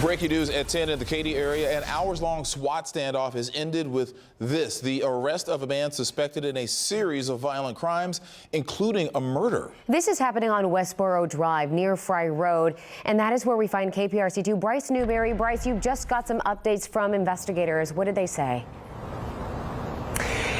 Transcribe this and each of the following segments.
Breaking news at 10 in the Katy area. An hours-long SWAT standoff has ended with this: the arrest of a man suspected in a series of violent crimes, including a murder. This is happening on Westboro Drive near Fry Road, and that is where we find KPRC2 Bryce Newberry. Bryce, you just got some updates from investigators. What did they say?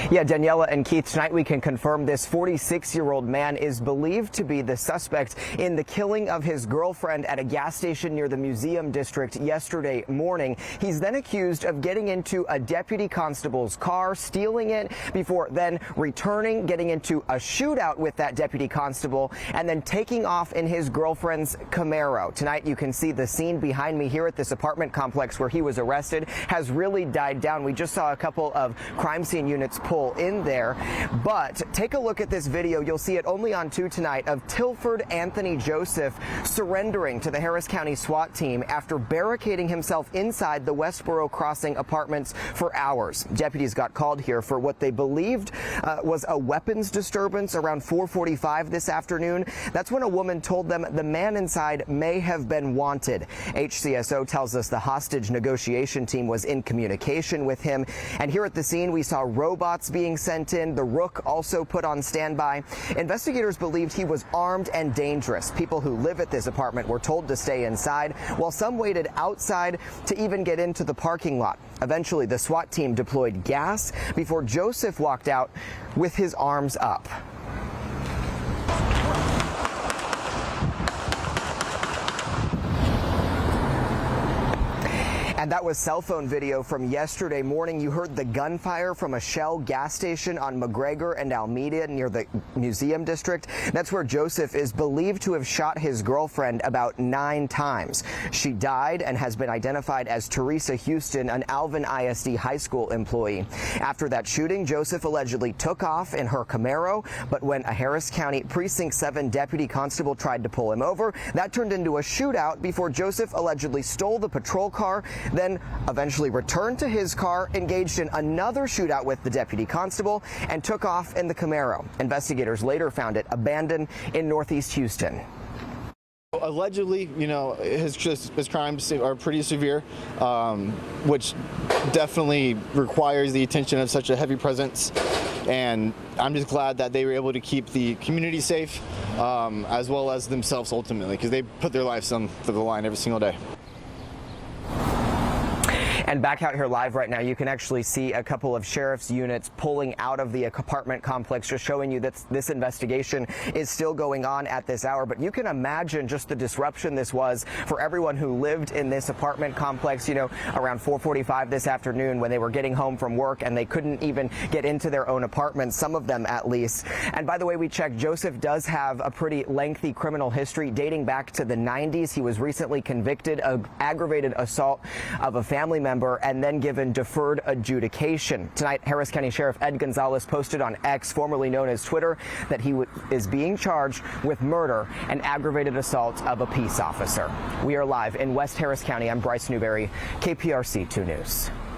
Yeah, Daniela and Keith, tonight we can confirm this 46-year-old man is believed to be the suspect in the killing of his girlfriend at a gas station near the Museum District yesterday morning. He's then accused of getting into a deputy constable's car, stealing it, before then returning, getting into a shootout with that deputy constable, and then taking off in his girlfriend's Camaro. Tonight you can see the scene behind me here at this apartment complex where he was arrested has really died down. We just saw a couple of crime scene units pull in there, but take a look at this video. You'll see it only on 2 tonight of Tilford Anthony Joseph surrendering to the Harris County SWAT team after barricading himself inside the Westboro Crossing apartments for hours. Deputies got called here for what they believed was a weapons disturbance around 4:45 this afternoon. That's when a woman told them the man inside may have been wanted. HCSO tells us the hostage negotiation team was in communication with him, and here at the scene we saw robots being sent in, the Rook also put on standby. Investigators believed he was armed and dangerous. People who live at this apartment were told to stay inside, while some waited outside to even get into the parking lot. Eventually, the SWAT team deployed gas before Joseph walked out with his arms up. And that was cell phone video from yesterday morning. You heard the gunfire from a Shell gas station on McGregor and Alameda near the Museum District. That's where Joseph is believed to have shot his girlfriend about 9 times. She died and has been identified as Teresa Houston, an Alvin ISD high school employee. After that shooting, Joseph allegedly took off in her Camaro, but when a Harris County Precinct 7 deputy constable tried to pull him over, that turned into a shootout before Joseph allegedly stole the patrol car, then eventually returned to his car, engaged in another shootout with the deputy constable, and took off in the Camaro. Investigators later found it abandoned in Northeast Houston. Allegedly, his crimes are pretty severe, which definitely requires the attention of such a heavy presence. And I'm just glad that they were able to keep the community safe, as well as themselves ultimately, because they put their lives on the line every single day. And back out here live right now, you can actually see a couple of sheriff's units pulling out of the apartment complex, just showing you that this investigation is still going on at this hour. But you can imagine just the disruption this was for everyone who lived in this apartment complex, around 4:45 this afternoon when they were getting home from work and they couldn't even get into their own apartments, some of them at least. And by the way, we checked, Joseph does have a pretty lengthy criminal history dating back to the 90s. He was recently convicted of aggravated assault of a family member and then given deferred adjudication. Tonight, Harris County Sheriff Ed Gonzalez posted on X, formerly known as Twitter, that he is being charged with murder and aggravated assault of a peace officer. We are live in West Harris County. I'm Bryce Newberry, KPRC 2 News.